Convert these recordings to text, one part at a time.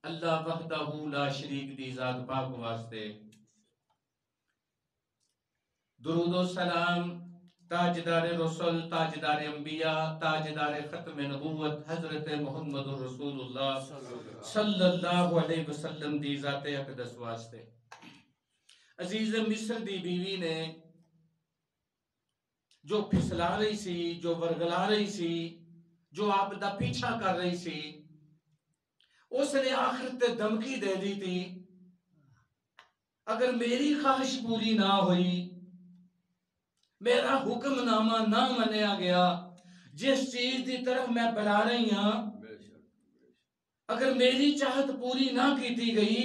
اللہ وحدہ لا شریک دی ذات پاک واسطے درود و سلام تاجدار رسول، تاجدار انبیاء، تاجدار ختم نبوت حضرت محمد رسول اللہ صلی اللہ علیہ وسلم دی ذات اقدس واسطے۔ عزیز مصر دی بیوی نے جو پھسلا رہی سی، جو ورگلا رہی سی، جو آپ دا پیچھا کر رہی سی، اس نے آخر تے دھمکی دے دی تھی اگر میری خواہش پوری نہ ہوئی، میرا حکم نامہ نہ منیا گیا، جس چیز دی طرف میں بلا رہی ہاں، اگر میری چاہت پوری نہ کیتی گئی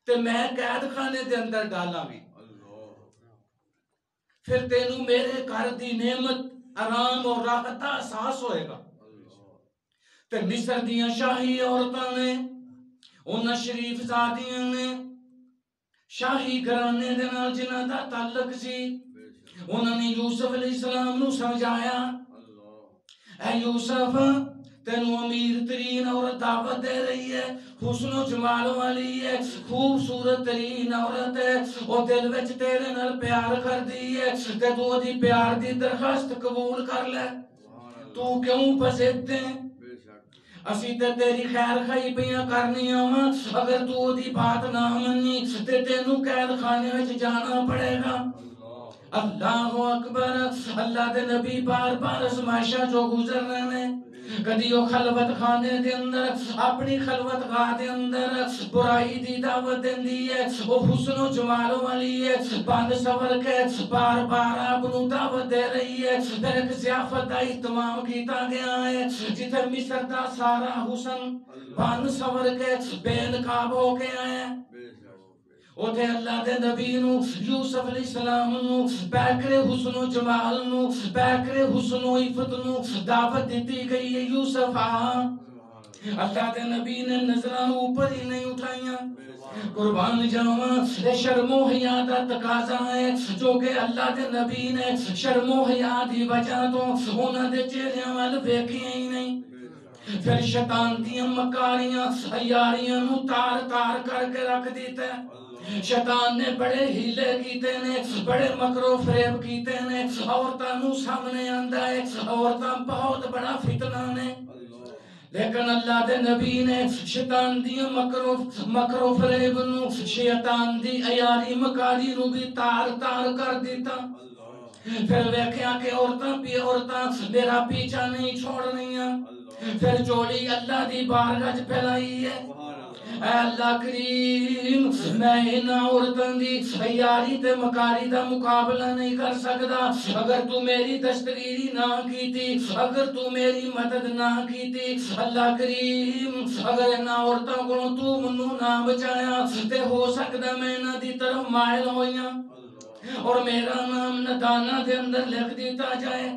تو میں قید خانے دے اندر ڈالاں گی، پھر تینوں میرے گھر دی نعمت، آرام اور راحت دا احساس ہوئے گا۔ تے مصر دیاں شاہی عورتاں نے، انہاں شریف زادیاں نے، شاہی گھرانے دے نال جنہاں دا تعلق سی، انہوں نے یوسف علیہ السلام نو سمجھایا، اے یوسف تینوں امیر ترین عورت دعوت دے رہی ہے، حسن و جمال والی ہے، خوبصورت ترین عورت ہے، وہ دل وچ تیرے نال پیار کر دی ہے، تے تو دی پیار دی درخواست قبول کر لے، تو کیوں پسند ہے؟ اسی تے تیری خیر خائی پیاں کرنی آواں، اگر تو دی بات نہ منی تے تینوں قید خانے وچ جانا پڑے گا۔ اللہ اکبر۔ اللہ دے نبی بار بار ازمائشاں جو گزر رہے ہیں، کدی وہ خلوت خانے دے اندر اپنی خلوت گاہ دے اندر برائی دی دعوت دیندی ہے، وہ حسن و جمال والی ہے، بند سور کے بار بار آپ نو دعوت دے رہی ہے، پھر ایک ضیافت دا اہتمام کیتا گیا ہے جتھے مصر دا سارا حسن بند سور کے بے نقاب ہو کے آئے ہیں۔ اوتھے اللہ دے نبی نو یوسف علیہ السلام نو بیکرے حسن و جمال نو، بیکرے حسن و عفت نو دعوت دیتی گئی ہے، یوسف آ۔ اللہ دے نبی نے نظران اوپر ہی نہیں اٹھائیاں، قربان جاواں شرم و حیا دا تقاضا ہے، جو کہ اللہ دے نبی نے شرم و حیا دی وجہ تو انہاں دے چہرے وال ویکھیا ہی نہیں۔ پھر شیطان دیاں مکاریاں عیاریاں نو تار تار کر کے رکھ دیتا ہے، شیطان نے بڑے ہیلے کیتے نے، بڑے مکر و فریب کیتے نے، عورتاں نو سامنے آندا ہے، عورتاں بہت بڑا فتنہ نے، لیکن اللہ دے نبی نے شیطان دی مکر و فریب نو، شیطان دی عیاری مکاری نو بھی تار تار کر دیتا۔ پھر ویکھیا کہ عورتاں میرا پیچھا نہیں چھوڑ رہی ہیں، پھر جوڑی اللہ دی بارگاہ پھیلائی ہے، اے اللہ کریم میں انہاں عورتاں دی عیاری تے مکاری دا مقابلہ نہیں کر سکدا، اگر تو میری دستگیری نہ کیتی، اگر تو میری مدد نہ کیتی، اللہ کریم اگر انہاں عورتاں کو تو منو نہ بچایا تے ہو سکدا میں انہاں دی طرف مائل ہویاں اور میرا نام ندانہ دے اندر لکھ دیتا جائے۔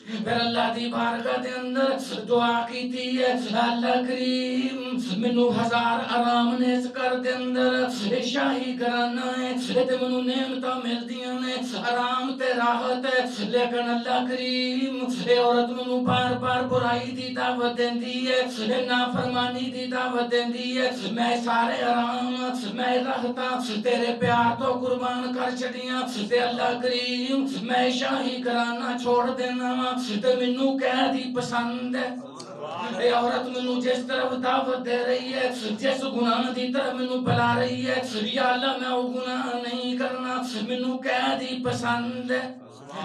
پھر اللہ دی بارگاہ دے اندر دعا کیتی ہے، اللہ کریم منو ہزار آرام نیز کر دے اندر شاہی گھرانہ ہے تے منو نعمتاں ملدیاں نے، آرام تے راحت ہے، لیکن اللہ کریم اے عورت منو بار بار برائی دی دعوت دیندی ہے، نافرمانی دی دعوت دیندی ہے، میں سارے آرام میں راحتاں تیرے پیار تو قربان کر چھڑیاں تے اللہ کریم میں شاہی گھرانہ چھوڑ دینا تے منو قیدی پسند ہے۔ اے عورت منو جس طرف دعوت دے رہی ہے، جس گناہ دی طرف منو بلا رہی ہے، یا اللہ میں وہ گناہ نہیں کرنا، منو قیدی پسند ہے۔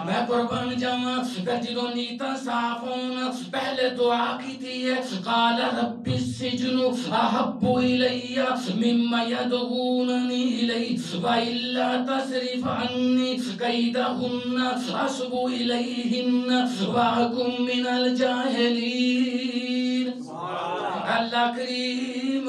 میں قربان جاواں پھر جدوں نیتاں صاف ہون پہلے دعا کیتی ہے، قال رب السجن احب الی مما يدعوننی الی والا تصرف عنی کیدہن اصب الیہن واکن من الجاہلین۔ اللہ کریم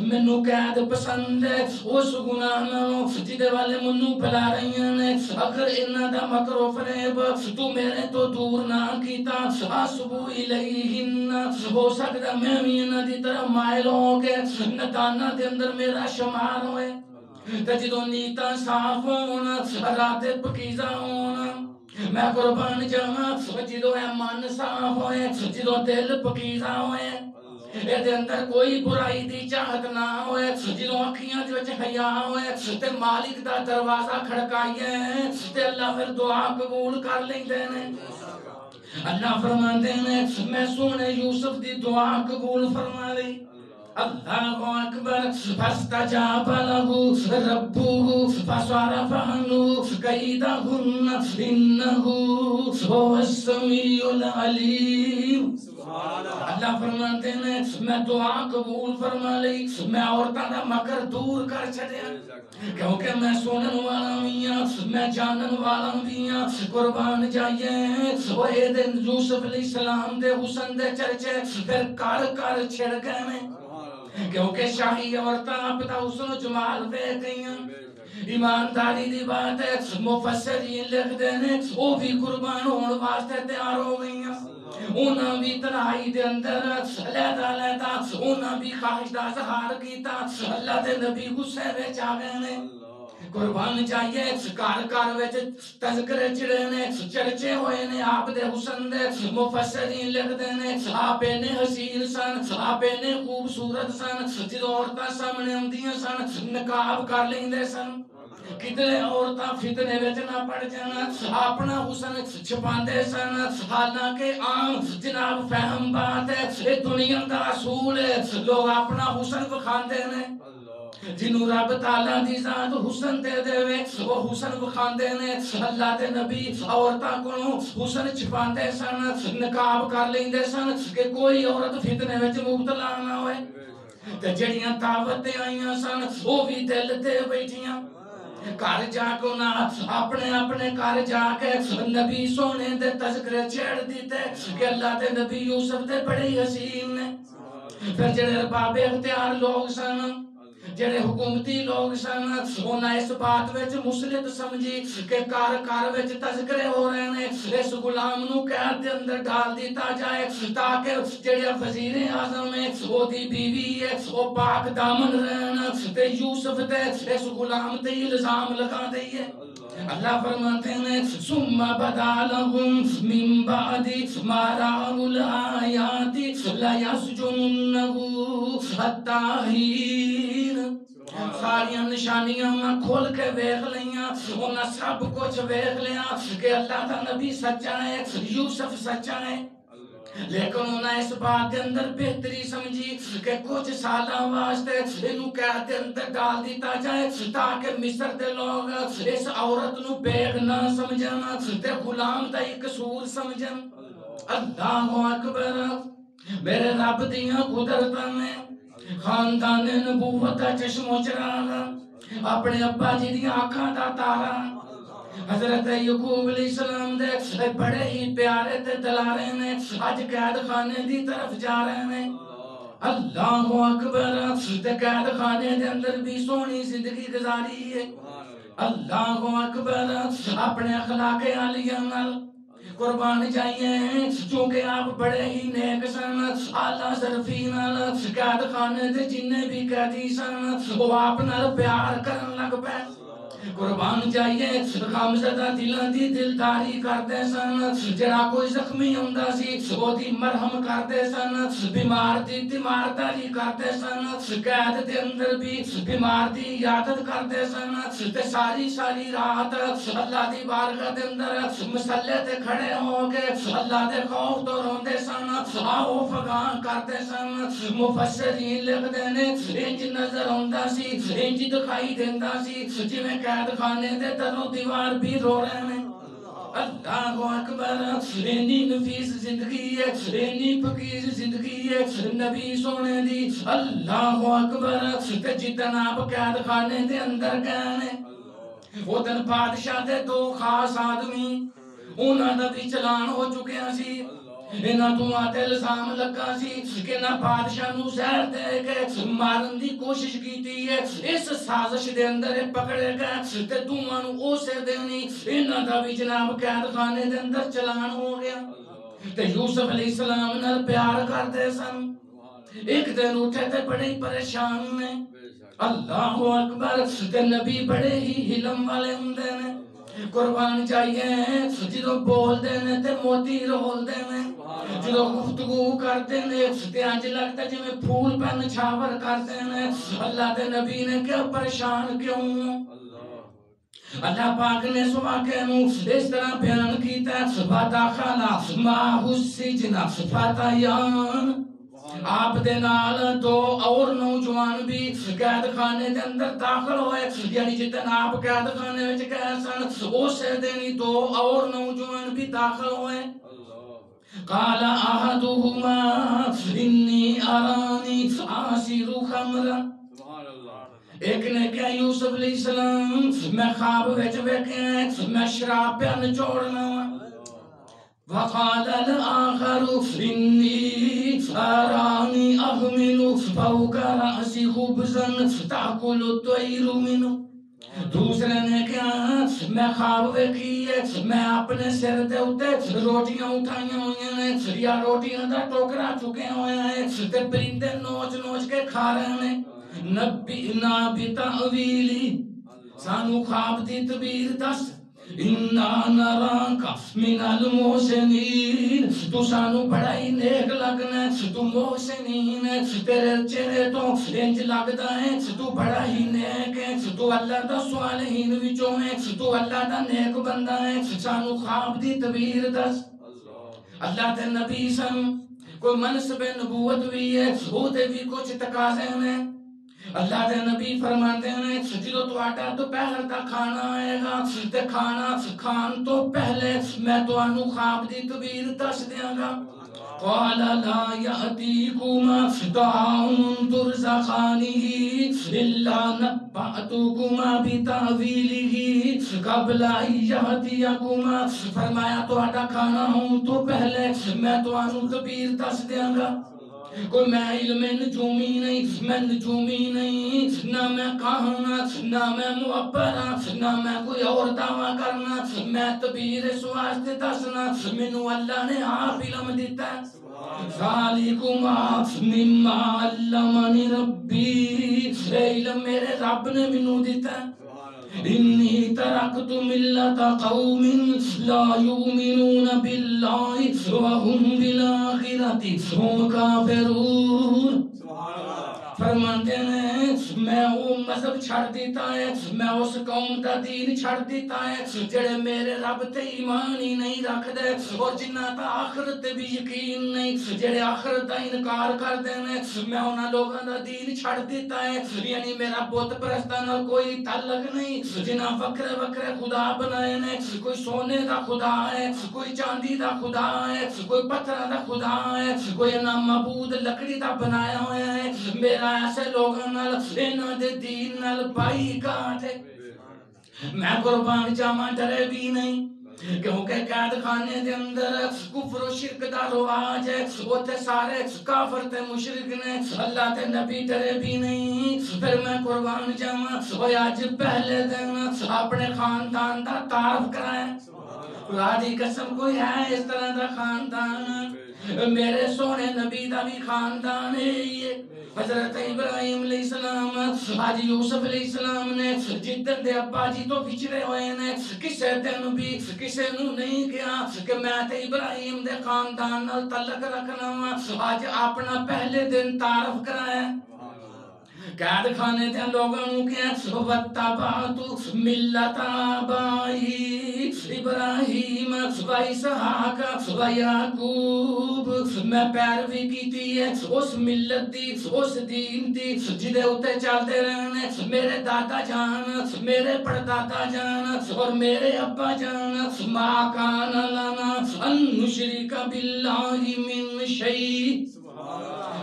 منو قید پسند ہے اس گناہ نالوں جدے والے منو بلا رہی ہیں، اگر انہاں دا مکر و فریب تو میرے تو دور نہ کیتا، اصبو الیہن ہو سکتا میں بھی انہاں دی طرح مائل ہو کے ندانہ دے اندر میرا شمار ہوئے، جدوں نیتاں صاف ہونا، ارادے پکیزہ ہونا، میں قربان جاواں جدوں اے من صاف ہوئے، جدوں دل پکیزہ ہوئے، دے اندر کوئی برائی دی چاہت نہ ہوئے جدوں اکھیاں دے وچ حیا ہوئے تے مالک دا دروازہ کھڑکائیے تے اللہ پھر دعا قبول کر لیندے نے اللہ فرماندے نے میں سونے یوسف دی دعا قبول فرما لی اللہ اکبر فاستجاب له ربه فصرف عنه كيدهن انه هو السميع العليم اللہ فرماتے ہیں میں دعا قبول فرما لی میں عورتاں دا مکر دور کر چھڈیا کیونکہ میں سنن والا میاں میں جانن والا میاں قربان جائیے وہ اے دن یوسف علیہ السلام دے حسن دے چرچے پھر کر کر چھڑ گئے میں کیونکہ شاہی عورتاں اپنا حسن و جمال دے گئیاں ایمانداری دی بات ہے مفسرین لکھ دینے وہ بھی قربان ہون واسطے تیار ہو گئیاں انہاں بھی تنہائی دے اندر لیتا لیتا انہاں بھی خواہش دا اظہار کیتا اللہ دے نبی غصے وچ آ گئے نے قربان چاہیے کار کار وچ تذکرے چڑے نے چرچے ہوئے نے آپ دے حسن دے مفسرین لکھ دے نے آپ نے حسین سن آپ نے خوبصورت سن جدوں عورتاں سامنے آندیاں سن نقاب کر لیندے سن کتنے عورتاں فتنے وچ نہ پڑ جانا اپنا حسن چھپاندے سن حالانکہ عام جناب فہم بات ہے یہ دنیا دا اصول ہے لوگ اپنا حسن بخاندے نے جنہوں رب تعالیٰ دی ذات حسن دے دے وے وہ حسن بخاندے نے اللہ دے نبی عورتاں کو حسن چھپاندے سن نقاب کر لیندے سن کہ کوئی عورت فتنے وچ مبتلا نہ ہوئے تے جڑیاں دعوتیں آئیاں سن وہ بھی دل تے بیٹھیاں گھر جا کے نہ اپنے اپنے گھر جا کے نبی سونے دے تذکرے چھیڑ دیتے کہ اللہ دے نبی یوسف دے بڑے حسین نے پھر جڑے باب اختیار لوگ سن جڑے حکومتی لوگ سن انہاں اس بات وچ مسلط سمجھی کہ کار کار وچ تذکرے ہو رہے نے اس غلام نو قید دے اندر ڈال دیتا جائے تاکہ جڑے وزیر اعظم ہے او دی بیوی ہے او پاک دامن رہن تے یوسف تے اس غلام تے الزام لگا دئیے اللہ فرماتے ہیں ثم بدا لهم من بعد ما رأوا الآيات لا يسجننه حتى حين ساریاں نشانیاں میں کھول کے ویکھ لیاں انہاں سب کچھ ویکھ لیا کہ اللہ دا نبی سچا ہے یوسف سچا ہے لیکن انہاں اس بات کے اندر بہتری سمجھی کہ کچھ سالاں واسطے انہوں قید کے اندر ڈال دیتا جائے تاکہ مصر دے لوگ اس عورت نو بیگ نہ سمجھن تے غلام دا ہی قصور سمجھن اللہ اکبر میرے رب دیاں قدرتاں نے خاندان نبوت دا چشم و چراغ اپنے ابا جی دیاں آنکھاں دا تارا حضرت یعقوب علیہ السلام دے بڑے ہی پیارے تے دلارے نے آج قید خانے دی طرف جا رہے ہیں اللہ اکبر تے قید خانے دے اندر بھی سونی زندگی گزاری ہے اللہ اکبر اپنے اخلاق عالیہ نال قربان جائیے چونکہ آپ بڑے ہی نیک سن اعلیٰ ظرفی نال قید خانے دے جننے بھی قیدی سن وہ آپ نال پیار کرن لگ پے قربان جائیے غمزدہ دلاں دی دلداری کرتے سن جڑا کوئی زخمی ہوندا سی او دی مرہم کرتے سن بیمار دی تیمارداری کرتے سن قید دے اندر بھی بیمار دی عیادت کرتے سن تے ساری ساری رات اللہ دی بارگاہ دے اندر مصلی تے کھڑے ہو کے اللہ دے خوف تو روندے سن آؤ فغان کرتے سن مفسرین لکھدے نے انج نظر ہوندا سی انج دکھائی دیندا سی جویں قید خانے دے درو دیوار بھی رو رہے ہیں اللہ اکبر اینی نفیس زندگی ہے اینی پکیز زندگی ہے نبی سونے دی اللہ اکبر تے جتن آپ قید خانے دے اندر گئے وہ دن بادشاہ دے دو خاص آدمی انہاں دا بھی چلان ہو چکے سی انہاں تو آتے الزام لگا سی کہ نہ بادشاہ نو زہر دے کے مارن دی کوشش کیتی ہے اس سازش دے اندر پکڑے گئے تے دوواں نو اسے دینی انہاں دا بھی جناب قید خانے دے اندر چلان ہو گیا تے یوسف علیہ السلام نال پیار کرتے سن ایک دن اٹھے تے بڑے پریشان نے اللہ اکبر تے نبی بڑے ہی حلم والے ہوندے نے قربان چاہیے جدوں بول دے نے تے موتی رول دے نے جدو گفتگو کرتے ہیں تے انج لگتا جی میں پھول پہ نچھاور کرتے ہیں اللہ دے نبی نے کیا پریشان کیوں اللہ پاک نے اس واقعے نو اس طرح بیان کیتا ہے فَدَخَلَ مَعَهُ السِّجْنَ فَتَيَانِ آپ دے نال دو اور نوجوان بھی قید خانے دے اندر داخل ہوئے یعنی جتنا آپ قید خانے وچ گئے سن اسے دن دو اور نوجوان بھی داخل ہوئے قال احدهما انی ارانی آسر خمرا ایک نے کہا یوسف علیہ السلام میں خواب وچ ویکھیا میں شراب پہ نچوڑنا وقال الآخر إني أراني أحمل فوق رأسي خبزا تأكل الطير منه دوسرے نے کہا میں خواب ویکھی ہے میں اپنے سر دے اوتے روٹیاں اٹھائیاں ہوئی ہیں یا روٹیاں دا ٹوکرا چکے ہوئے ہیں تے پرندے نوچ نوچ کے کھا رہے ہیں نبئنا بتأویلی سانو خواب دی تعبیر دس اِنَّا نَرَاكَ مِنَ الْمُحْسِنِينَ تو سانو بڑا ہی نیک لگنا ہے تو محسنین ہے تیرے چہرے تو انج لگتا ہے تو بڑا ہی نیک ہے تو اللہ دا صالحین وچوں ہے تو اللہ دا نیک بندہ ہے سانو خواب دی تعبیر دس اللہ دے نبی سن کوئی منصب نبوت بھی ہے وہ دے بھی کچھ تقاضے ہیں اللہ دے نبی فرماتے ہیں جدو تہاڈا دوپہر دا کھانا آئے گا تے کھانا کھان تو پہلے میں تانوں خواب دی تعبیر دس دیاں گا قال لا يأتيكما طعام ترزقانه إلا نبأتكما بتأويله قبل أن يأتيكما فرمایا تہاڈا کھانا ہوں تو پہلے میں تانوں تعبیر دس دیاں گا کوئی میں علم نجومی نہیں میں نجومی نہیں نہ میں کہانا نہ میں معبرہ نہ میں کوئی اور دعویٰ کرنا میں تعبیر اس واسطے دسنا منو اللہ نے آپ علم دیتا ہے ذالکما مما علمنی ربی علم میرے رب نے منو دیتا ہے انی ترکت ملت قوم لا یؤمنون باللہ وهم بالآخرۃ هم کافرون فرماتے ہیں میں وہ مذہب چھڑ دیتا ہے میں اس قوم دا دین چھڑ دیتا ہے جڑے میرے رب تے ایمان ہی نہیں رکھ دے اور جنہ تا آخرت تے بھی یقین نہیں جڑے آخرت دا انکار کر دے میں انہاں لوگاں دا دین چھڑ دیتا ہے یعنی میرا بت پرستاں نال کوئی تعلق نہیں جنہ وکرے وکرے خدا بنائے نے کوئی سونے دا خدا ہے کوئی چاندی دا خدا ہے کوئی پتھر دا خدا ہے کوئی نہ معبود لکڑی دا بنایا ہوا ہے میرا ایسے لوگاں نال انہاں دے دین نال بائی کاٹ ہے میں قربان جاواں ڈرے بھی نہیں کیونکہ قید خانے دے اندر کفر و شرک دا رواج ہے اوتھے سارے کافر تے مشرک نے اللہ تے نبی ڈرے بھی نہیں پھر میں قربان جاواں اوے اج پہلے دن اپنے خاندان دا تعارف کرائیں خدا دی قسم کوئی ہے اس طرح دا خاندان میرے سونے نبی دا بھی خاندان ہے یہ حضرت ابراہیم علیہ السلام حاجی یوسف علیہ السلام نے جدن دے ابا جی تو بچھڑے ہوئے نے کسے دن بھی کسے نو نہیں کیا کہ میں تے ابراہیم دے خاندان نال تعلق رکھنا ہوں آج اپنا پہلے دن تعارف کرایا قید خانے دے لوگاں نو کہ وَاتَّبَعْتُ مِلَّتَ آبَائِي ابراہیم و اسحاق و یعقوب میں پیروی کیتی ہے اس ملت دی اس دین دی جدے اوتے چلدے رہنے میرے دادا جان میرے پردادا جان اور میرے ابا جان ما کان لنا ان نشرک باللہ من شیء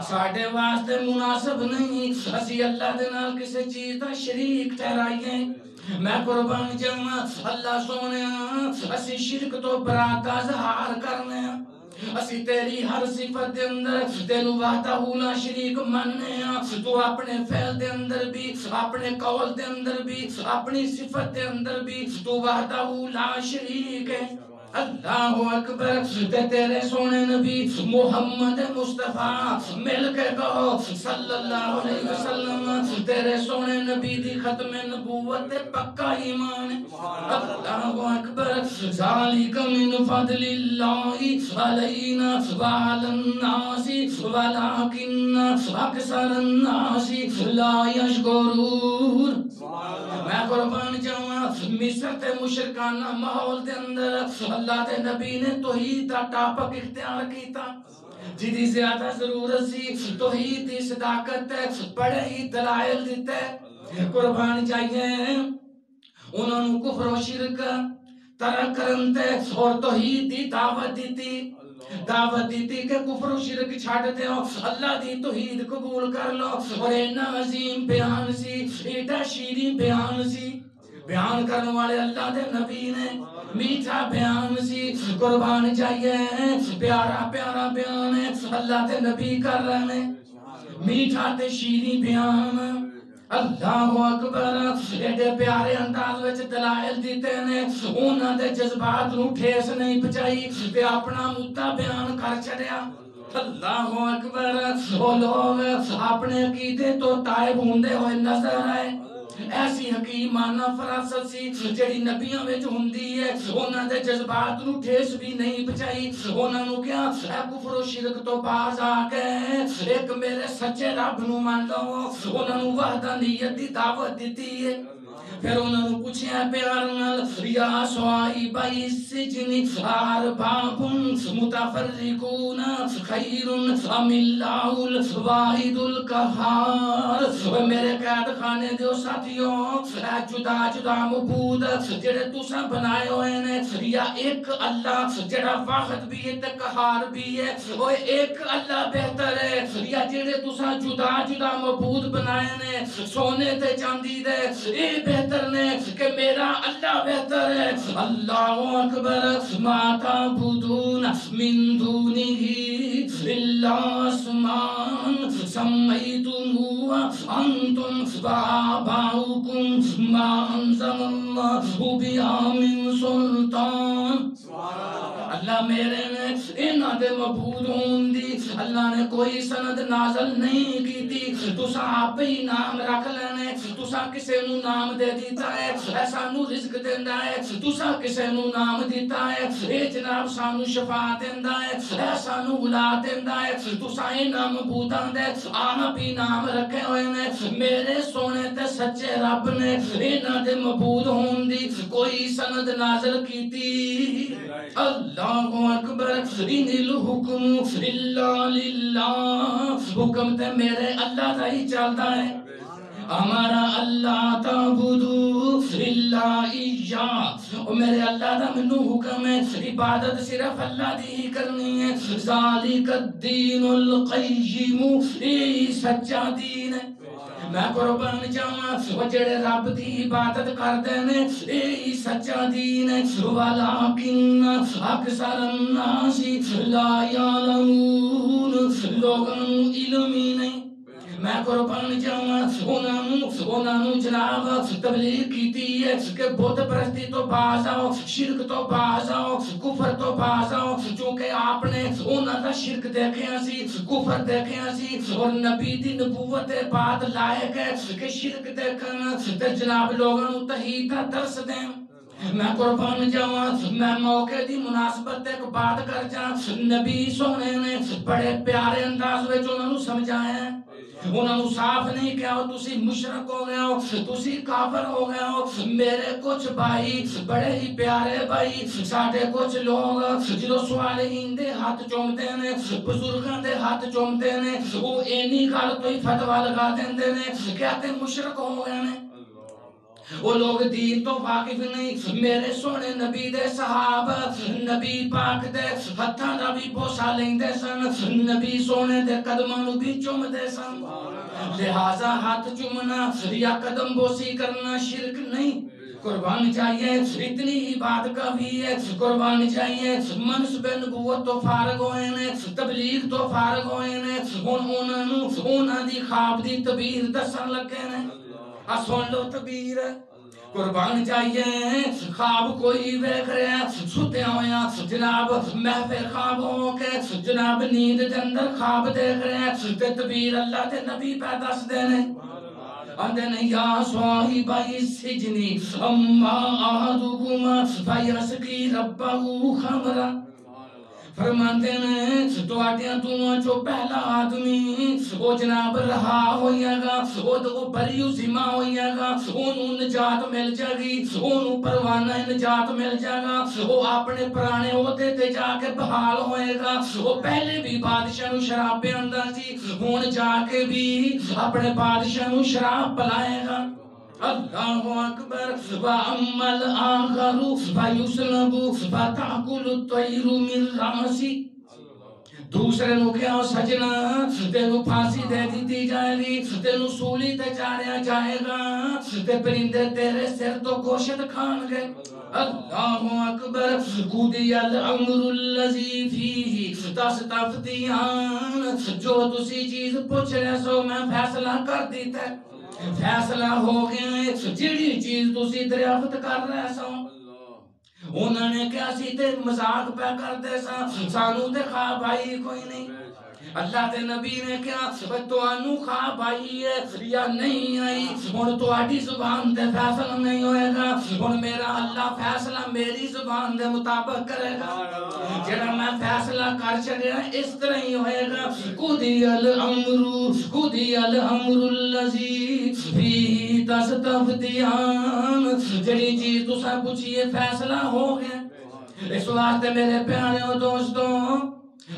ساڑھے واسطے مناسب نہیں اسی اللہ دے نال کسی چیز دا شریک ٹھہرائیے میں قربان جاواں اللہ سونے اسی شرک تو برات دا اظہار کرنے اسی تیری ہر صفت دے اندر تینو وحدہ لا شریک مننے تو اپنے فعل دے اندر بھی اپنے قول دے اندر بھی اپنی صفت دے اندر بھی تو وحدہ لا شریک ہے اللہ اکبر تیرے سونے نبی محمد مصطفیٰ مل کے کہو صلی اللہ علیہ وسلم تیرے سونے نبی دی ختم نبوت پکا ایمان اللہ اکبر ذالک من فضل اللہ علینا وعلی الناس ولکن اکثر الناس لا یشکرون میں قربان جاواں مصر تے مشرکانہ ماحول دے اندر اللہ دے نبی نے توحید دا ٹاپک اختیار کیتا جدی زیادہ ضرورت سی توحید دی صداقت بڑے ہی دلائل دیتے قربان جائیے انہوں نے کفر و شرک ترک کرن تے اور توحید دی دعوت دیتی کہ کفر و شرک چھاڑ دے اللہ دی توحید قبول کر لو اور اینا عظیم بیان سی ایڈا شیریں بیان سی بیان کرنے والے اللہ دے نبی نے میٹھا بیان سی قربان جائیے پیارا پیارا بیان ہے اللہ دے نبی کر رہے ہیں میٹھا تے شیریں بیان اللہ اکبر ایڈے پیارے انداز وچ دلائل دیتے نے انہاں دے جذبات نو ٹھیس نہیں پچائی تے اپنا مدعا بیان کر چھڑیا اللہ اکبر وہ لوگ اپنے عقیدے تو تائب ہوندے ہوئے نظر آئے ایسی حکیمانہ فراست سی جڑی نبیوں وچ ہوندی ہے انہاں دے جذبات نو ٹھیس بھی نہیں پچائی انہاں نو کیا اے کفر و شرک تو باز آ کے ایک میرے سچے رب نو مان لو انہاں نو وحدانیت دی دعوت دتی ہے پھر انہوں نے پوچھا پیار نال یا صاحب السجن ارباب متفرقون خیر ام اللہ الواحد القہار میرے قید خانے دیو ساتھیوں جدا جدا معبود جڑے تساں بنائے ہوئے نے یا ایک اللہ جڑا واحد بھی ہے تے قہار بھی ہے وہ ایک اللہ بہتر ہے یا جڑے تساں جدا جدا معبود بنائے نے سونے تے چاندی دے اے بہتر نے کہ میرا اللہ بہتر ہے اللہ اکبر ما تعبدون من دونہ الا اسماء سمیتموها انتم وآباؤکم ما انزل اللہ بها من سلطان اللہ میرے نے انہاں دے معبود ہون دی اللہ نے کوئی سند نازل نہیں کی تھی تساں آپ ہی نام رکھ لینے تساں کسے نو نام دے دیتا ہے ایسا نو رزق دیندا ہے تساں کسے نو نام دیتا ہے اے جناب سانو شفاعت دیندا ہے ایسا نو اولاد دیندا ہے تساں انہاں معبوداں دے آپ ہی نام رکھے ہوئے نے میرے سونے تے سچے رب نے انہاں دے معبود ہون دی کوئی سند نازل کیتی اللہ اکبر ان الحکم الا للہ حکم تے میرے اللہ دا ہی چلدا ہے ہمارا اللہ تعبدو الا ایاہ اور میرے اللہ دا منو حکم ہے عبادت صرف اللہ دی ہی کرنی ہے ذالک الدین القیم یہ سچا دین ہے میں قربان جاواں وہ جڑے رب دی عبادت کردے نے اے سچا دین ہے ولکن اکثر الناس لا یعلمون لوگوں علم ہی نہیں میں قربان جاواں انہاں نو جناب تبلیغ کیتی ہے کہ بت پرستی تو باز آؤ شرک تو باز آؤ کفر تو باز آؤ چونکہ آپ نے انہاں دا شرک دیکھیا سی کفر دیکھیا سی اور نبی دی نبوت بعد لائق ہے کہ شرک دیکھن تے جناب لوگاں نو توحید دا درس دین میں قربان جاواں میں موقع دی مناسبت ایک بات کر جاں نبی سونے نے بڑے پیارے انداز وچ انہاں نو سمجھایا انہوں نے صاف نہیں کہا تسی مشرک ہو گئے ہو تسی کافر ہو گئے ہو میرے کچھ بھائی بڑے ہی پیارے بھائی ساڑھے کچھ لوگ جدو صالحین دے ہاتھ چومتے ہیں بزرگاں دے ہاتھ چومتے ہیں وہ اینی گل تو ہی فتوی لگا دیندے نے کہتے مشرک ہو گئے ہیں وہ لوگ دین تو واقف نہیں میرے سونے نبی دے صحابہ نبی پاک دے ہتھاں دا بھی بوسا لیندے سن نبی سونے دے قدماں نو بھی چوم دے سن لہذا ہاتھ چومنا یا قدم بوسی کرنا شرک نہیں قربان چاہیے اتنی ہی بات کا بھی ہے قربان چاہیے منصب نبوت تو فارغ ہوئے نے تبلیغ تو فارغ ہوئے نے انہاں دی خواب دی تعبیر دسن لگے نے سن لو تعبیر قربان جائیے خواب کوئی دیکھ رہے ہیں ستے ہویا جناب محفل خواب ہو کے جناب نیند دے اندر خواب دیکھ رہے ہیں تے تعبیر اللہ تے نبی پہ دس دینے اندن یا صاحبہ السجن اما احدکما فیسقی ربہ خمرا فرماتے ہیں تو آٹیاں تو جو پہلا آدمی وہ جناب رہا ہوئے گا وہ بریو ذمہ ہوئے گا انہوں نجات مل جائے گی انہوں پروانہ نجات مل جائے گا وہ اپنے پرانے ہوتے تے جا کے بحال ہوئے گا وہ پہلے بھی بادشاہ نو شراب پہ اندر سی ہون جا کے بھی اپنے بادشاہ نو شراب پلائے گا اللہ اکبر وَأَمَّا الْآخَرُ فَيُسْلَبُ فَتَأْكُلُ الطَّيْرُ مِنْ رَأْسِهِ دوسرے نو کیا سجنا تینو پھانسی دے دی جائے گی تینو سولی تے چاڑیا جائے گا تے پرندے تیرے سر تو گوشت کھان گے اللہ اکبر قُضِیَ الْأَمْرُ الَّذِی فِیہِ تَسْتَفْتِیَانَ جو تسی چیز پوچھ رہے سو میں فیصلہ کر دیتا ہے فیصلہ ہو گیا جڑی چیز تسی دریافت کر رہے سو انہوں نے کیا سی تے مذاق پہ کر دے سانو تے خواب آئی کوئی نہیں اللہ تے نبی نے کیا تو انو خواب آئی ہے یا نہیں آئی اور تو آٹی زبان تے فیصلہ نہیں ہوئے گا اور میرا اللہ فیصلہ میری زبان دے مطابق کرے گا جڑا میں فیصلہ کر چکے اس طرح ہی ہوئے گا قُضِیَ الْأَمْرُ الَّذِی فِیہِ تَسْتَفْتِیَانَ جڑی چیز تو سب پوچھئے فیصلہ ہو گیا اس واسطے میرے پیارے دوستوں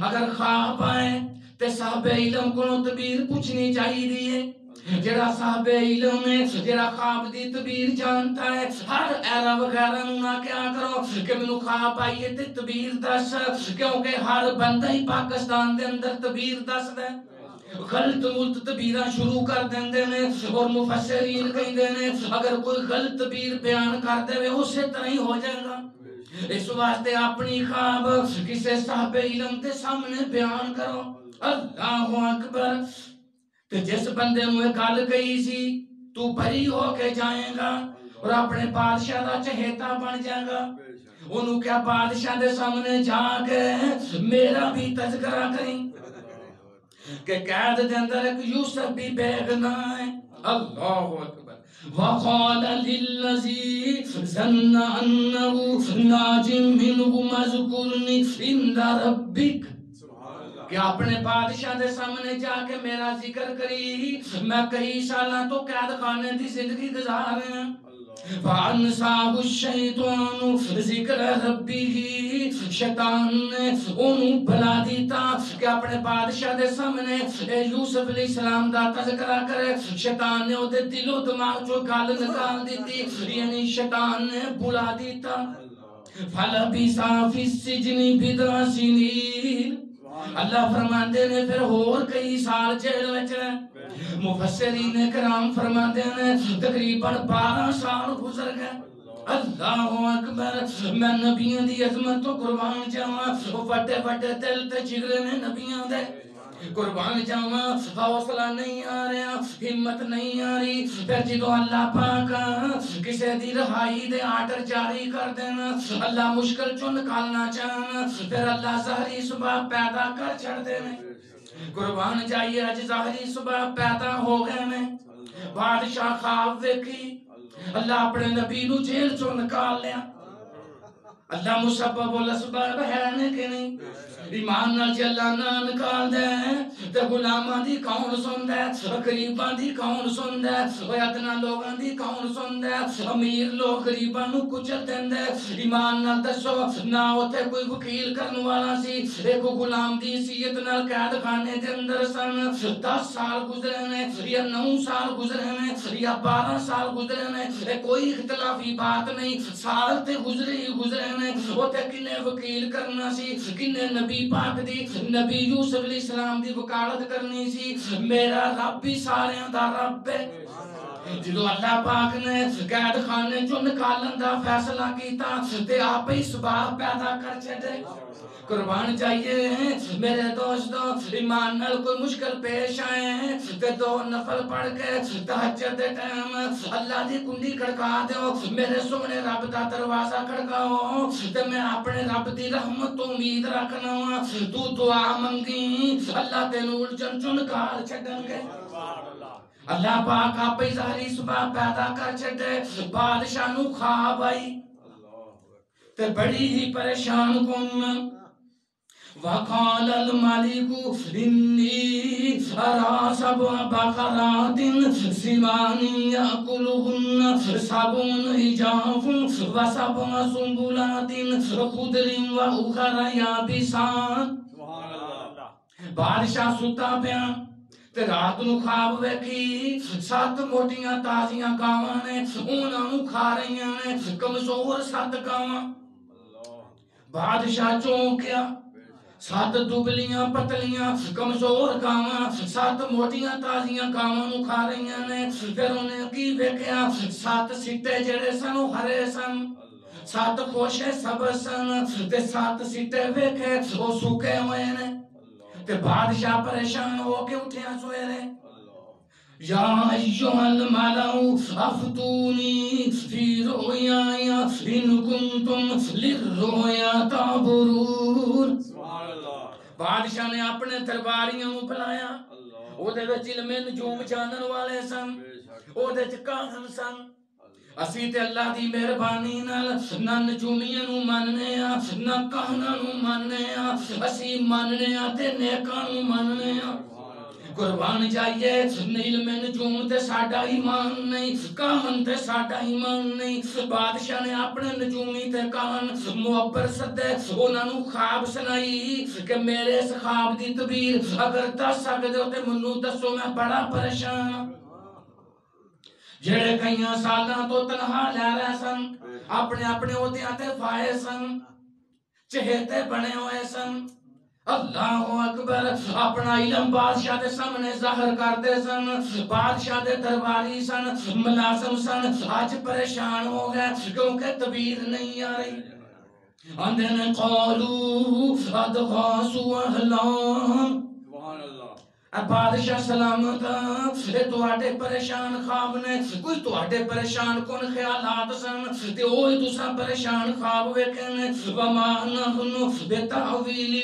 اگر خواب آئے تے صاحب علم کو تعبیر پوچھنی چاہیے دیئے جڑا صاحب علم ہے جڑا خواب دی تعبیر جانتا ہے ہر ایرا وغیرہ نہ کیا کرو کہ منو خواب آئیے تے تعبیر دس کیونکہ ہر بندہ ہی پاکستان دے اندر تعبیر دس دے غلط ملت تعبیرہ شروع کر دیندے نے اور مفسرین کہیں دینے اگر کوئی غلط تعبیر بیان کر دے وہ اسی طرح ہی ہو جائے گا اس واسطے اپنی خواب کسے صاحب علم تے سامنے بیان کرو اللہ اکبر تو جس بندے میں گل کہی سی تو بری ہو کے جائیں گا اور اپنے بادشاہ دا چہیتا بن جائے گا انہوں کیا بادشاہ دے سامنے جا کے میرا بھی تذکرہ کریں کہ قید دے اندر ایک یوسف بھی بیگنا ہے اللہ اکبر وَقَالَ لِلَّذِي ظَنَّ أَنَّهُ نَاجٍ مِّنْهُ اذْكُرْنِي عِندَ رَبِّكَ کہ اپنے بادشاہ دے سامنے جا کے میرا ذکر کری میں کئی سالہ تو قید خانے دی زندگی گزار رہے ہیں فَأَنْسَاهُ الشَّيْطَانُ ذِكْرَ رَبِّهِ شیطان نے انہوں بلا دیتا کہ اپنے بادشاہ دے سامنے یوسف علیہ السلام دا تذکرہ کرے شیطان نے وہ دل و دماغ جو گال نکال دیتی یعنی شیطان نے بلا دیتا فَلَبِثَ فِي السِّجْنِ بِضْعَ سِنِینَ اللہ فرماندے نے پھر اور کئی سال جیل وچ مفسرین کرام فرماندے نے تقریباً 12 سال گزر گئے اللہ اکبر میں نبیوں دی عظمت تو قربان جاواں وڈے وڈے دل تے جگرے نے نبیوں دے قربان جاواں حوصلہ نہیں آ رہا ہمت نہیں آ رہی پھر جدو اللہ پاک کسے دی رہائی دے آرڈر جاری کر دینا اللہ مشکل چو نکالنا چاہنا پھر اللہ ظاہری صبح پیدا کر چھڑ دینے قربان جائیے اج ظاہری صبح پیدا ہو گئے میں بادشاہ خواب دیکھی اللہ اپنے نبی نو جیل چو نکال لیا اللہ مسبب الاسباب ہے کہ نہیں ایمان نال جے اللہ نہ نکال دے تے غلاماں دی کون سن دے غریباں دی کون سن دے ادنا لوگاں دی کون سن دے امیر لوگ غریباں نو کچل دیندے ایمان نال دسو نہ اوتھے کوئی وکیل کرن والا سی ایک غلام دی حیثیت نال قید خانے دے اندر سن 10 سال گزرے نے یا 9 سال گزرے نے یا 12 سال گزرے نے کوئی اختلافی بات نہیں سال تے گزرے ہی گزرے نے اوتھے کنے وکیل کرنا سی کنے نبی پاک دی نبی یوسف علیہ السلام دی وکالت کرنی سی میرا رب بھی سارے دا رب ہے جدو اللہ پاک نے قید خانے چوں نکالن دا فیصلہ کیتا تے آپ ہی سباب پیدا کر چھڈے قربان چاہیے میرے دوستو ایمان نال کوئی مشکل پیش آئے تے 2 نفل پڑھ کے تہجد دے ٹائم اللہ دی کنڈی کھڑکا دیو میرے سونے رب دا دروازہ کھڑکاؤ تے میں اپنے رب دی رحمت تو امید رکھنا وا تو دعا منگی اللہ تینوں الجھن چوں نکال چھڈن گے اللہ پاک آپ ہی ظاہری سبب پیدا کر چھڈے بادشاہ نو خواب آئی تے بڑی ہی پریشان کن وقال الملك إني أرى 7 بقرات سمان يأكلهن 7 عجاف و7 سنبلات خضر وأخر يابسات بادشاہ ستا پیا تے رات نو خواب ویکھی 7 موٹیاں تازیاں گاواں نے انہاں نو کھا رہیاں نے کمزور 7 گاواں بادشاہ چونکیا 7 دبلیاں پتلیاں کمزور گاواں 7 موٹیاں تازیاں گاواں نو کھا رہیاں نے پھر انہیں کی ویکھیا 7 سٹے جڑے سن ہرے سن 7 خوشے سبز سن تے 7 سٹے ویکھے او سوکے ہوئے نے تے بادشاہ پریشان ہو کے اٹھیا سویرے یا ایھا الملأ افتونی فی رؤیایا ان کنتم للرؤیا تعبرون بادشاہ نے اپنے درباریاں نو بلایا او دے وچ علم نجوم جانن والے سن او دے وچ کاہن سن اسی تے اللہ دی مہربانی نال نہ نجومیاں نو مننے آ نہ کاہناں نو مننے آ اسی مننے آ تے نیکاں نو مننے آ قربان جائیے علم نجوم تے ساڈا ایمان نہیں کاہن تے ساڈا ایمان نہیں بادشاہ نے اپنے نجومی تے کاہن معبر سدے انہاں نو خواب سنائی کہ میرے اس خواب دی تعبیر اگر دس سکدے ہو تے منوں دسو میں بڑا پریشان ہاں جڑے کئیاں سالاں تو تنہا لے رہے سن اپنے اپنے عہدیاں تے فائز سن چہتے بنے ہوئے سن اللہ اکبر اپنا علم بادشاہ دے سامنے ظاہر کرتے سن بادشاہ دے درباری سن ملازم سن آج پریشان ہو گئے کیونکہ تعبیر نہیں آ رہی اندھے نے قالو ادغاث احلام بادشاہ سلامت اے تواڈے پریشان خواب نے کوئی تواڈے پریشان کون خیالات سن تے اوہی تساں پریشان خواب ویکھے نے وما نحن بتاویل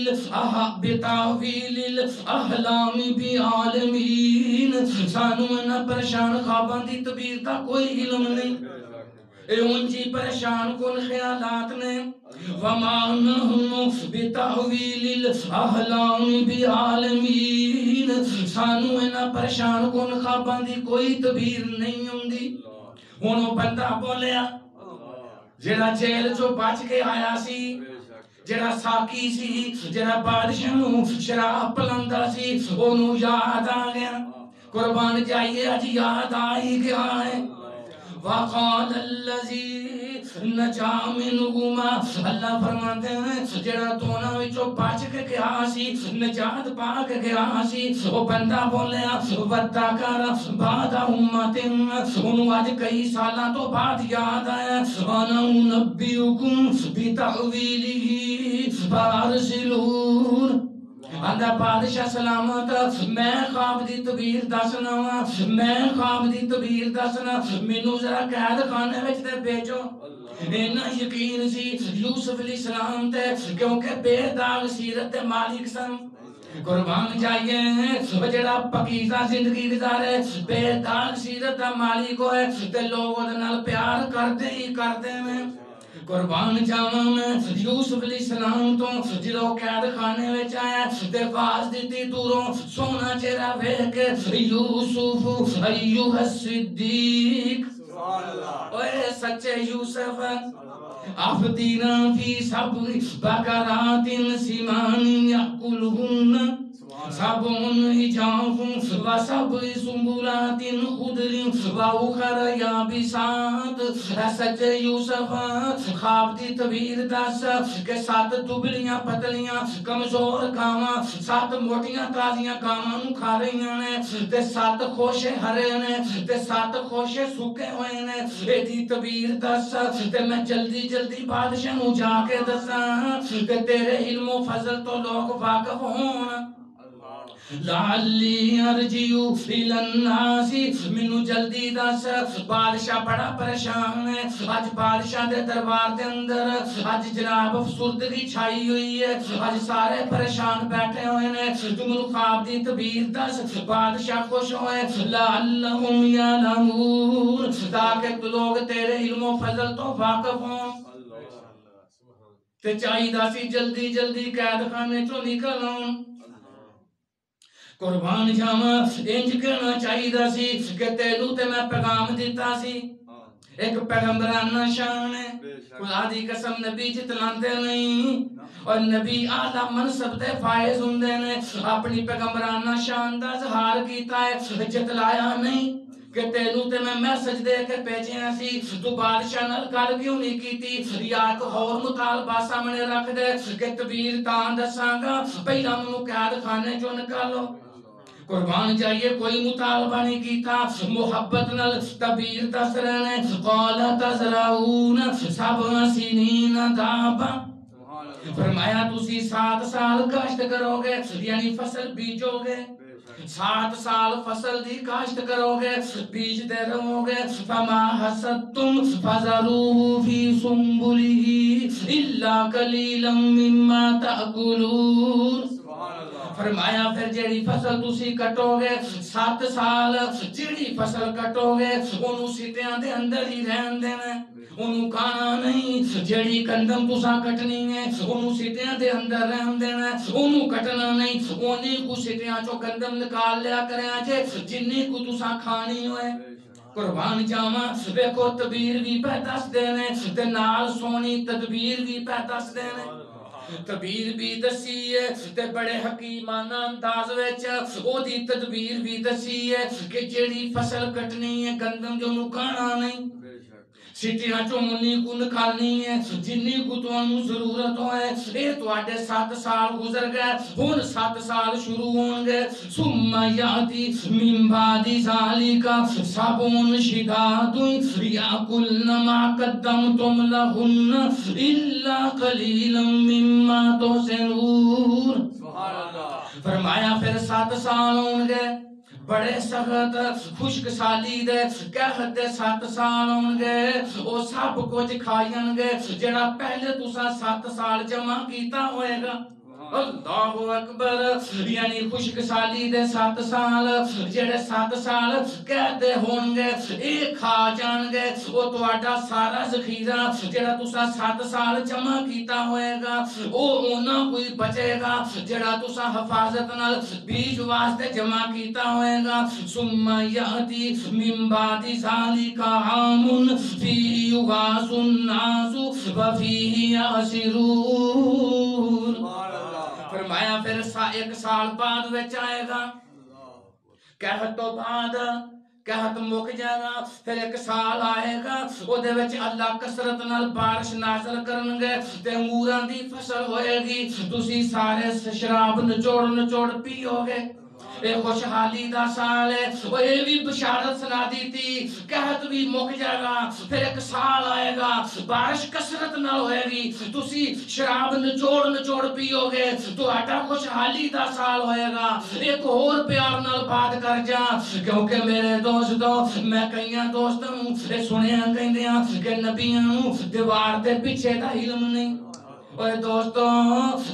الاحلام بعالمین سانو انہاں پریشان خواباں دی تعبیر دا کوئی علم نہیں اے اونجی پریشان کن خیالات نے وما نحن بتاویل الاحلام بعالمین سانو انہاں پریشان کن خواباں دی کوئی تعبیر نہیں ہوندی ہن او بندہ بولیا جڑا جیل چوں بچ کے آیا سی جڑا ساکی سی جڑا بادشاہ نو شراب پلاندا سی اونوں یاد آ گیا قربان جائیے اج یاد آ ہی گیا ہے وقال الذی نجا منہما اللہ فرماتے ہیں جڑا دونوں وچوں بچ کے گیا سی نجات پا کے گیا سی او بندہ بولیا وذکر بعد امت انہوں آج کئی سالاں تو بعد یاد آیا انا انبئکم بتأویلہ فارسلون آندا بادشاہ سلامت میں خواب دی تعبیر دسنا وا میں خواب دی تعبیر دسنا مینوں ذرا قید خانے وچ تے بھیجو اینا یقین سی یوسف علیہ السلام تے کیونکہ بے داغ سیرت تے مالک سن قربان جائیے جڑا پاکیزہ زندگی گزارے بے داغ سیرت دا مالک ہوئے تے لوگ دے نال پیار کردے ہی کردے میں قربان جاواں میں یوسف علیہ السلام تو جدوں قید خانے وچ آیا تے آواز دتی دوروں سونا چہرہ ویکھ کے یوسف ایھا الصدیق سبحان اللہ اوے سچے یوسف أفطنا في سبع بقرات سمان يأكلهن سبع عجاف وسبع سنبلات خضر وأخر يابسات. سچے یوسف خواب دی تعبیر دس کہ 7 دبلیاں پتلیاں کمزور گاواں 7 موٹیاں تازیاں گاواں نوں کھا رہیاں نے تے 7 خوشے ہرے نے تے 7 خوشے سکے ہوئے نے. ایدی تعبیر دس تے میں جلدی جلدی بادشاہ نوں جا کے دساں کہ تیرے علم و فضل تو لوگ واقف ہون. لعلی ارجیو الی الناس منو جلدی دس. بادشاہ بڑا پریشان ہے. آج بادشاہ دے دربار دے اندر آج جناب افسردگی چھائی ہوئی ہے. آج سارے پریشان بیٹھے ہوئے نے. تو منو خواب دی تعبیر دس. بادشاہ خوش ہوئے. لعلہم یعلمون تاکہ تو لوگ تیرے علم و فضل تو واقف ہوں. تے چاہیے سی جلدی جلدی قید خانے چوں نکل آؤں. قربان جاواں انج کہنا چاہیے سی کہ تینوں تے میں پیغام دیتا سی. ایک پیغمبرانہ شان ہے. خدا دی قسم نبی جتلاندے نہیں اور نبی اعلیٰ منصب تے فائز ہوندے نے. اپنی پیغمبرانہ شان دا اظہار کیتا ہے جتلایا نہیں کہ تینوں تے میں میسج دے کے بھیجیا سی. تو بادشاہ نال گل کیوں نہیں کیتی یا ایک اور مطالبہ سامنے رکھ دے کہ تعبیر تاں دساں گا پہلا منوں قید خانے چوں نکالو. قربان جائیے کوئی مطالبہ نہیں کیتا. محبت نال تعبیر دس رہے نے. قال تزرعون 7 سنین دابا فرمایا تسی 7 سال کاشت کرو گے یعنی فصل بیجو گے. 7 سال فصل دی کاشت کرو گے بیج دے رہو گے. فما حصدتم فذروه فی سنبلہ الا قلیلا مما تأکلون. فرمایا پھر جیڑی فصل تسی کٹو گے 7 سال جیڑی فصل کٹو گے انہوں سٹیاں دے اندر ہی رہن دینا انہوں کھانا نہیں. جیڑی گندم تساں کٹنی ہے انہوں سٹیاں دے اندر رہن دینا انہوں کٹنا نہیں. انہیں کو سٹیاں چو گندم نکال لیا کریں جے جنہیں کو تساں کھانی ہوئے. قربان جاواں ویکھو تعبیر بھی پہ دس دینے تے نال سونی تدبیر بھی پہ دس دینے. تعبیر بھی دسی ہے تے بڑے حکیمانہ انداز وچ او دی تدبیر بھی دسی ہے کہ جیڑی فصل کٹنی ہے گندم جو نکانا نہیں سٹیاں چوں منی کو نکالنی ہے جنی کو تانوں ضرورت ہوئے. اے تواڈے 7 سال گزر گئے ہن 7 سال شروع ہون گے. ثم یاتی من بعد ذالک 7 شداد یاکلن ما قدمتم لهن الا قلیلا مما تحسنون. سبحان اللہ. فرمایا پھر 7 سال ہون گے بڑے سخت خشک سالی دے قحط دے 7 سال ہون گے. او سب کچھ کھائیں گے جڑا پہلے تساں 7 سال جمع کیتا ہوئے گا. اللہ اکبر. یعنی خشک سالی دے 7 سال جڑے 7 سال کہتے ہون گے اے کھا جان گے. او تواڈا سارا ذخیرہ جڑا تساں 7 سال جمع کیتا ہوئے گا او اونا کوئی بچے گا جڑا تساں حفاظت نال بیج واسطے جمع کیتا ہوئے گا. ثم یاتی من بعد ذالک عام فیہ یغاث الناس وفیہ یعصرون. فرمایا پھر 1 سال بعد وچ آئے گا قحط تو بعد قحط مک جائے گا. پھر 1 سال آئے گا او دے وچ اللہ کثرت نال بارش نازل کرن گے تے انگوراں دی فصل ہوئے گی. تسی سارے شراب نچوڑ پیو گے. اے خوشحالی دا سال ہے. وہ اے بھی بشارت سنا دی تھی قحط بھی مک جائے گا. پھر 1 سال آئے گا بارش کثرت نہ ہوئے گی تسی شراب نچوڑ پیو گے تو آٹا خوشحالی دا سال ہوئے گا. ایک اور پیار نال بات کر جا کیونکہ میرے دوستوں میں کئیاں دوستوں سنیا کہندیاں کہ نبیوں دیوار دے پیچھے دا علم نہیں. اوے دوستوں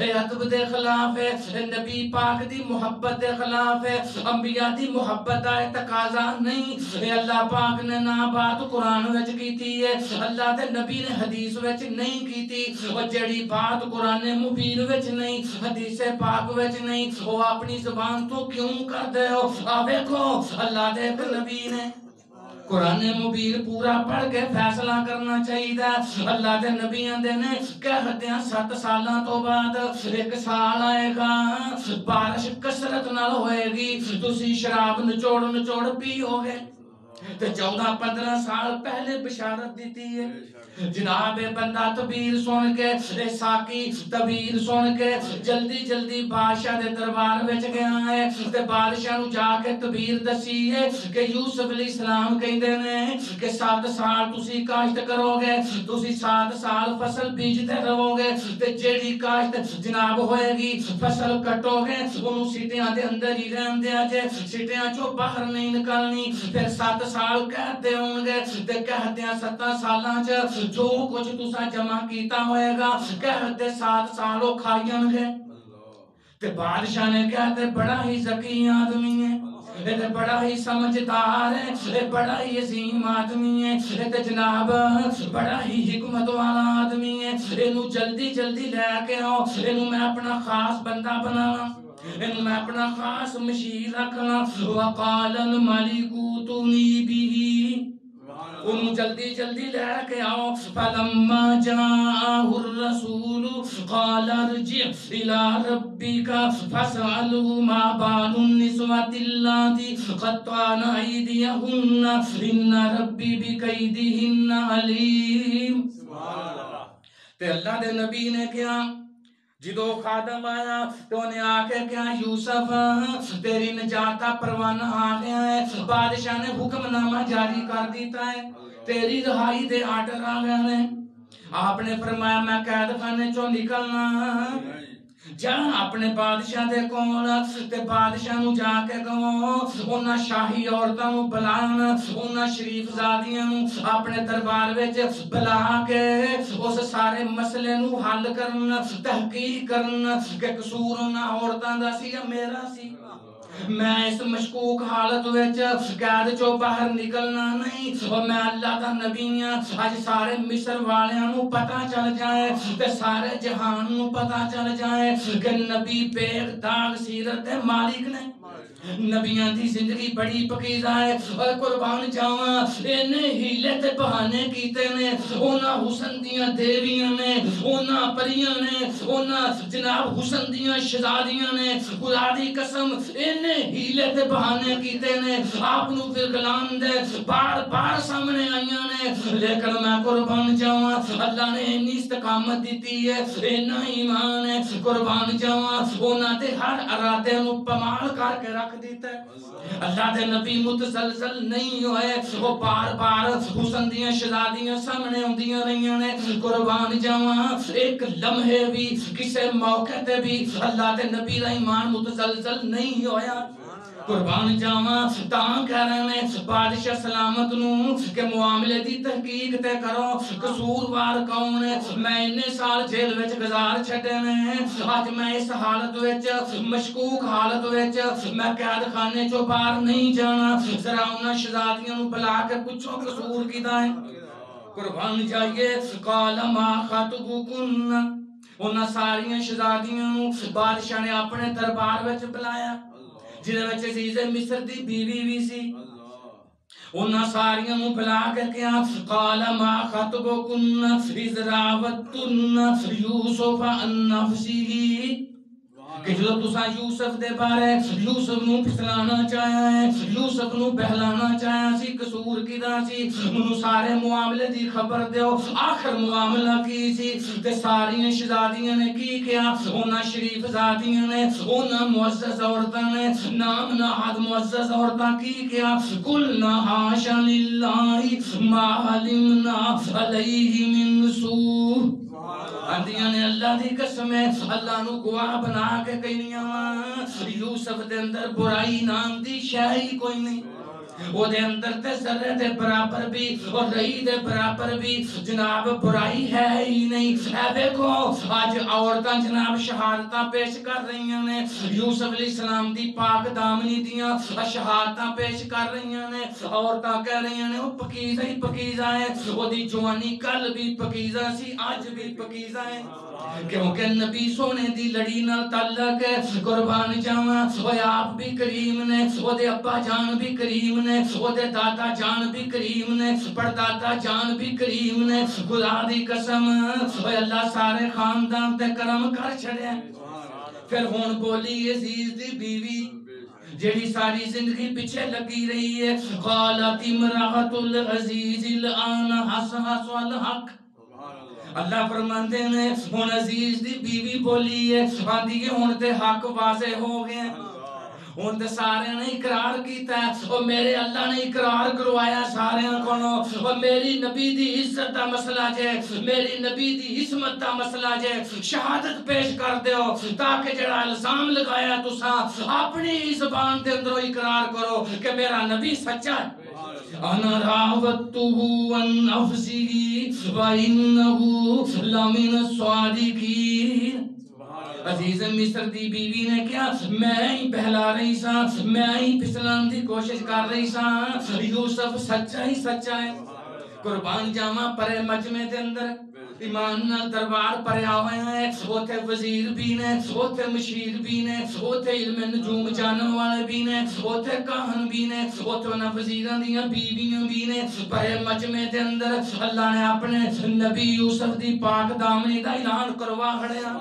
اے ادب دے خلاف ہے نبی پاک دی محبت دے خلاف ہے انبیاء دی محبت دا تقاضا نہیں. اے اللہ پاک نے نہ بات قرآن وچ کیتی ہے اللہ دے نبی نے حدیث وچ نہیں کیتی. اور جڑی بات قرآن مبین وچ نہیں حدیث پاک وچ نہیں وہ اپنی زبان تو کیوں کر دے ہو. آ ویکھو اللہ دے نبی نے قرآن مبین پورا پڑھ کے فیصلہ کرنا چاہیے اللہ دے نبی آندے نے کہتے ہیں 7 سالاں تو بعد ایک سال آئے گا بارش کثرت نال ہوئے گی تسی شراب نچوڑ پیو گے تے 14-15 سال پہلے بشارت دیتی ہے جناب بندہ تعبیر سن کے ساکی تعبیر سن کے جلدی بادشاہ دے دربار وچ گیا ہے تے بادشاہ نو جا کے تعبیر دسی ہے کہ یوسف علیہ السلام کہندے نے کہ 7 سال تسی کاشت کرو گے تسی 7 سال فصل بیجتے رہو گے تے جیڑی کاشت جناب ہوئے گی فصل کٹو گے اونوں سیٹیاں دے اندر ہی رہن دیا جے سیٹیاں چوں باہر نہیں نکلنی پھر 7 سال کہتے ہوں گے تے کہتے ہیں 7 سالاں چ جو کچھ تسا جمع کیتا ہوئے گا کہتے 7 سالوں کھائیں گے تے بادشاہ نے کہتے بڑا ہی ذکی آدمی ہے بڑا ہی سمجھدار ہے بڑا ہی عظیم آدمی ہے تے جناب بڑا ہی حکمت والا آدمی ہے اینو جلدی لے کے آؤ اینو میں اپنا خاص بندہ بنانا اینو میں اپنا خاص مشیر رکھنا وقال الملک اوتونی به انہوں جلدی لے کے آؤ فلما جاءه الرسول قال ارجع الى ربك فاسأله ما بال النسوة اللاتي قطعن أيديهن ان ربي بكيدهن عليم تے اللہ دے نبی نے کیا جدو خادم آیا تو انہیں آکے کیا یوسف تیری نجات کا پروانہ آ گیا ہے بادشاہ نے حکم نامہ جاری کر دیتا ہے تیری رہائی دے آرڈر آ گیا ہے آپ نے فرمایا میں قید خانے چوں نکلنا جا اپنے بادشاہ دے کول تے بادشاہ نو جا کے کہو انہاں شاہی عورتاں نو بلان انہاں شریف زادیاں نو اپنے دربار وچ بلا کے اس سارے مسئلے نو حل کرن تحقیق کرن کہ قصور انہاں عورتاں دا سی یا میرا سی میں اس مشکوک حالت وچ قید چوں باہر نکلنا نہیں اور میں اللہ دا نبی ہاں اج سارے مصر والیاں نو پتہ چل جائے تے سارے جہان نو پتہ چل جائے کہ نبی بے داغ سیرت دے مالک نے نبیاں دی زندگی بڑی پکیزہ ہے اور قربان جاواں اینے ہیلے تے بہانے کیتے نے انہاں حسن دیاں دیویاں نے انہاں پریاں نے انہاں جناب حسن دیاں شہزادیاں نے خدا دی قسم اینے ہیلے تے بہانے کیتے نے آپ نو پھر غلام دے بار سامنے آئیاں نے لیکن میں قربان جاواں اللہ نے انی استقامت دیتی ہے اینا ایمان ہے قربان جاواں انہاں دے ہر ارادے نو پمال کر کے رکھ دیتا ہے اللہ دے نبی متسلسل نہیں ہوئے وہ بار حسن دیاں شہزادیاں سامنے ہوندیاں رہیاں نے قربان جاواں ایک لمحے بھی کسے موقع تے بھی اللہ دے نبی دا ایمان متسلسل نہیں ہویا قربان جاواں تاں کہہ رہے ہیں بادشاہ سلامت نو کہ معاملے دی تحقیق تے کرو قصوروار کون ہے میں اننے سال جیل وچ گزار چھڈے نے اج میں اس حالت وچ مشکوک حالت وچ میں قید خانے چوں باہر نہیں جانا ذرا انہاں شہزادیاں نو بلا کے پوچھو قصور کیدا ہے قربان جائیے قال ما خطبکن انہاں ساریاں شہزادیاں نو بادشاہ نے اپنے دربار وچ بلایا جنہاں وچ عزیز مصر دی بیوی بھی سی انہاں ساریاں نو بلا کے کیا قال ما خطبکن اذ راوتن یوسف عن نفسه کہ جو تسا یوسف دے بارے یوسف نو پھسلانا چاہیا ہے یوسف نو بہلانا چاہیا سی قصور کیدا سی منو سارے معاملے دی خبر دیو آخر معاملہ کی سی تے ساری شہزادیاں نے کی کیا انہاں شریف زادیاں نے انہاں معزز عورتاں نے نام نہاد معزز عورتاں کی کیا قلنا حاشا للہ ما علمنا علیہ من سوء اندیاں نے اللہ دی قسم ہے اللہ نو گواہ بنا کے کہنیاں یوسف دے اندر برائی نام دی شے کوئی نہیں وہ دے اندر تے ذرے دے برابر بھی اور رئی دے برابر بھی جناب برائی ہے ہی نہیں اے دیکھو آج عورتاں جناب شہادتاں پیش کر رہی ہیں یوسف علیہ السلام دی پاک دامنی دیاں شہادتاں پیش کر رہی ہیں عورتاں کہہ رہی ہیں وہ پکیزہ ہی پکیزہ ہے وہ دی جوانی کل بھی پکیزہ سی آج بھی پکیزہ ہے کیونکہ نبی سونے دی لڑی نال تعلق ہے قربان جاواں وہ آپ بھی کریم نے وہ دے ابا جان بھی کریم نے نے او دے دادا جان بھی کریم نے پردادا جان بھی کریم نے خدا دی قسم اوے اللہ سارے خاندان تے کرم کر چھڑیا پھر ہون بولی عزیز دی بیوی جیڑی ساری زندگی پیچھے لگی رہی ہے قالت امرأۃ العزیز الآن حس الحق اللہ فرماندے نے ہن عزیز دی بیوی بولی ہے آندی ہے ہن تے حق واضح ہو گئے ہن تے سارے نے اقرار کیتا ہے او میرے اللہ نے اقرار کروایا سارے کولوں او میری نبی دی عزت دا مسئلہ جے میری نبی دی عصمت دا مسئلہ جے شہادت پیش کر دیو تاکہ جڑا الزام لگایا تساں اپنی زبان دے اندروں اقرار کرو کہ میرا نبی سچا ہے انا راودته عن نفسه وانه لمن الصادقین عزیز مصر دی بیوی نے کیا میں ہی بہلا رہی سا میں ہی پھسلان دی کوشش کر رہی سا یوسف سچا ہی سچا ہے قربان جاواں پرے مجمع دے اندر ایمان نال دربار پریا ہوئے ہیں اوتھے وزیر بھی نے اوتھے مشیر بھی نے اوتھے علم نجوم جانن والے بھی نے اوتھے کاہن بھی نے اوتھے انہاں وزیراں دیاں بیویاں بھی نے پرے مجمع دے اندر اللہ نے اپنے نبی یوسف دی پاک دامنی دا اعلان کروا کھڑیا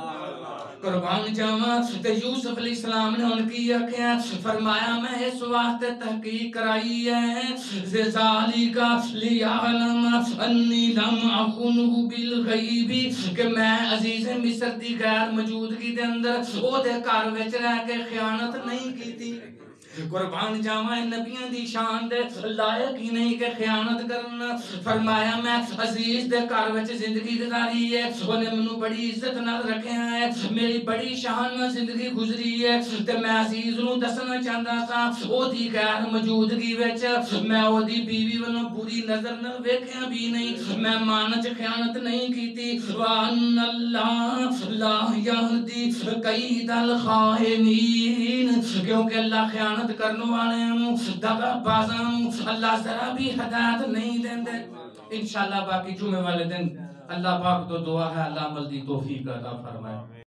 قربان جاواں تے یوسف علیہ السلام نے ان کی آکھیا فرمایا میں اس واسطے تحقیق کرائی ہے ذالک لیعلم انی لم اخنہ بالغیب کہ میں عزیز مصر دی غیر موجودگی دے اندر او دے گھر وچ رہ کے خیانت نہیں کیتی قربان جاواں نبیوں دی شان دے لائق ہی نہیں کہ خیانت کرنا فرمایا میں عزیز دے گھر وچ زندگی گزاری ہے اونے مینوں بڑی عزت نال رکھیا ہے میری بڑی شان نال زندگی گزری ہے تے میں عزیز نوں دسنا چاہندا سا او دی غیر موجودگی وچ میں او دی بیوی ونوں بری نظر نال ویکھیا بھی نہیں میں مان وچ خیانت نہیں کیتی وان اللہ لا یہدی کید الخائنین کیونکہ اللہ خیانت کرنے والے ہوں دغا بازاں ہوں اللہ ذرا بھی ہدایت نہیں دیندے انشاءاللہ باقی جمعے والے دن اللہ پاک تو دعا ہے اللہ عمل دی توفیق عطا فرمائے